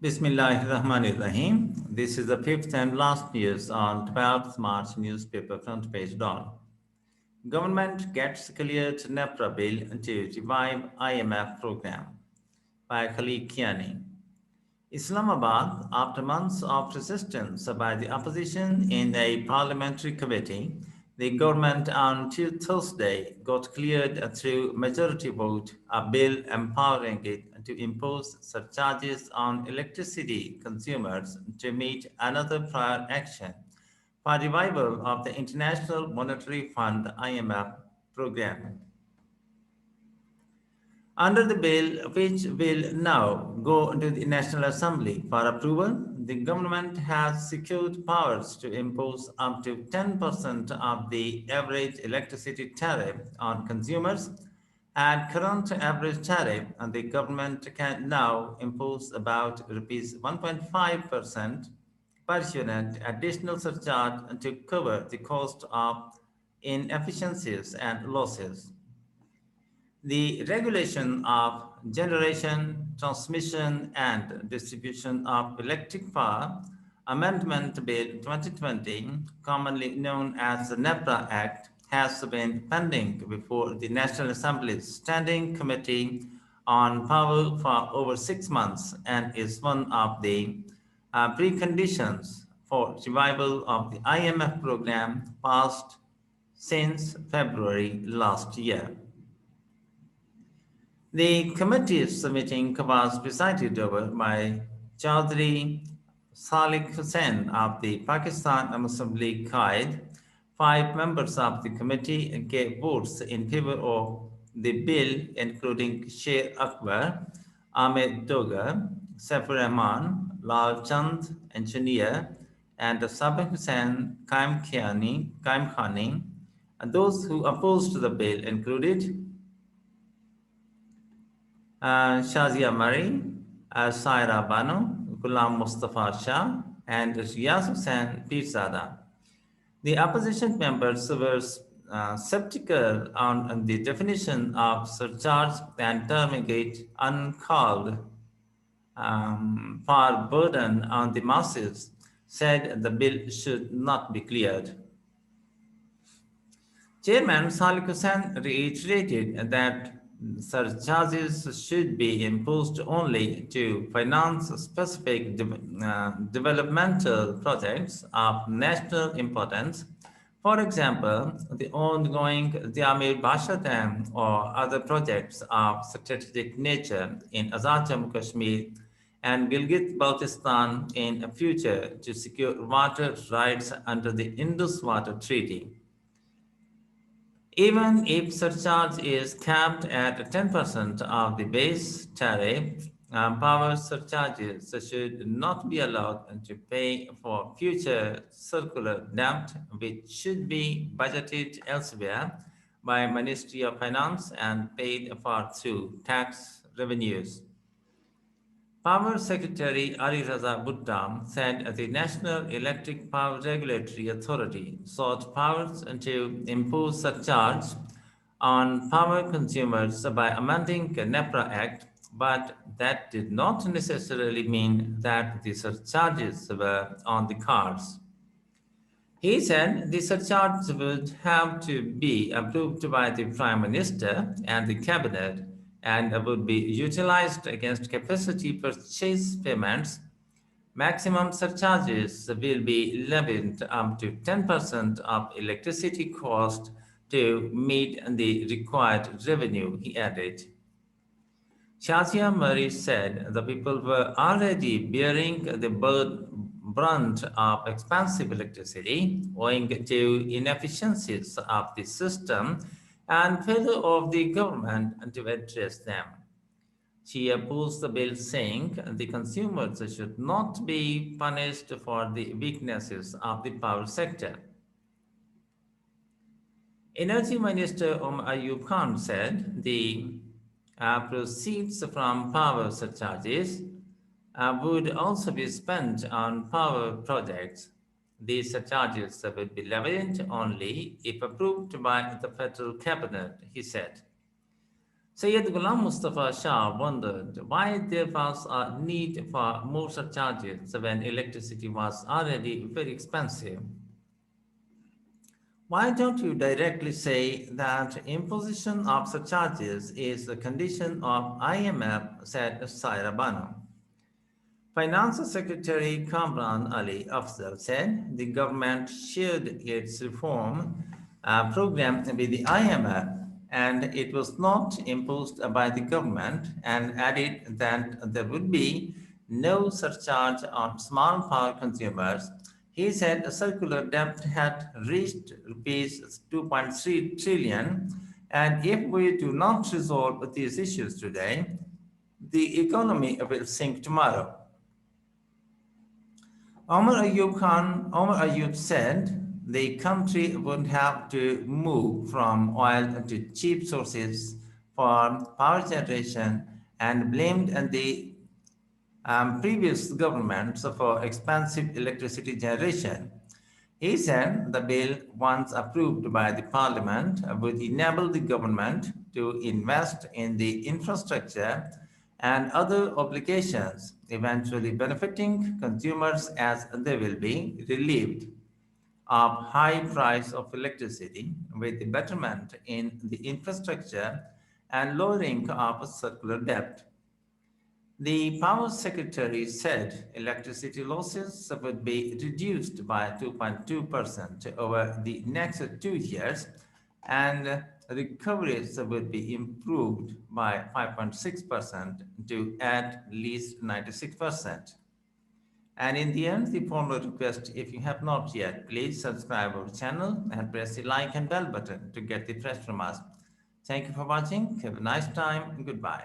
Bismillahirrahmanirrahim. This is the fifth and last news on 12th March newspaper front page dawn. Government gets cleared NEPRA bill to revive IMF program by Khalid Kiani. Islamabad, after months of resistance by the opposition in a parliamentary committee, the government on Thursday got cleared through majority vote a bill empowering it to impose surcharges on electricity consumers to meet another prior action for revival of the International Monetary Fund IMF program. Under the bill, which will now go to the National Assembly for approval, the government has secured powers to impose up to 10% of the average electricity tariff on consumers. At current average tariff, the government can now impose about rupees 1.5% per unit additional surcharge to cover the cost of inefficiencies and losses. The regulation of generation, transmission, and distribution of electric power, Amendment Bill 2020, commonly known as the NEPRA Act, has been pending before the National Assembly's Standing Committee on Power for over 6 months and is one of the preconditions for revival of the IMF program passed since February last year. The committee's meeting was presided over by Chaudhry Salik Hussain of the Pakistan Muslim League Qaid. Five members of the committee gave votes in favor of the bill, including Sher Akbar, Ahmed Dogar, Saifur Rahman, Lal Chand, engineer, and Sabir Hussain Kaim Khani. And those who opposed the bill included Shazia Mari, Saira Banu, Ghulam Mustafa Shah, and Riyaz Hussain Pirzada. The opposition members were skeptical on the definition of surcharge and terming it uncalled for burden on the masses, said the bill should not be cleared. Chairman Salik Hussain reiterated that surcharges should be imposed only to finance specific developmental projects of national importance. For example, the ongoing Diamir Basha Dam or other projects of strategic nature in Azad Jammu Kashmir and Gilgit-Baltistan in the future to secure water rights under the Indus Water Treaty. Even if surcharge is capped at 10% of the base tariff, power surcharges should not be allowed to pay for future circular debt, which should be budgeted elsewhere by Ministry of Finance and paid for through tax revenues. Power Secretary Ali Raza Bhutta said the National Electric Power Regulatory Authority sought powers to impose surcharge on power consumers by amending the NEPRA Act, but that did not necessarily mean that the surcharges were on the cards. He said the surcharge would have to be approved by the Prime Minister and the Cabinet and would be utilized against capacity purchase payments. Maximum surcharges will be levied up to 10% of electricity cost to meet the required revenue, he added. Shazia Murray said the people were already bearing the brunt of expensive electricity owing to inefficiencies of the system and failure of the government to address them. She opposed the bill, saying the consumers should not be punished for the weaknesses of the power sector. Energy Minister Ayub Khan said the proceeds from power surcharges would also be spent on power projects. These surcharges will be levied only if approved by the federal cabinet, he said. Sayyid Ghulam Mustafa Shah wondered why there was a need for more surcharges when electricity was already very expensive. Why don't you directly say that imposition of surcharges is a condition of IMF, said Saira Bano. Finance Secretary Kamran Ali Afzal said the government shared its reform program with the IMF and it was not imposed by the government and added that there would be no surcharge on small power consumers. He said a circular debt had reached rupees 2.3 trillion and if we do not resolve these issues today, the economy will sink tomorrow. Omar Ayub said the country would have to move from oil to cheap sources for power generation and blamed the previous governments for expensive electricity generation. He said the bill, once approved by the parliament, would enable the government to invest in the infrastructure and other obligations, eventually benefiting consumers as they will be relieved of high price of electricity with the betterment in the infrastructure and lowering of circular debt. The Power Secretary said electricity losses would be reduced by 2.2% over the next 2 years and recoveries would be improved by 5.6% to at least 96%. And in the end, the formal request, if you have not yet, please subscribe our channel and press the like and bell button to get the fresh from us. Thank you for watching. Have a nice time. Goodbye.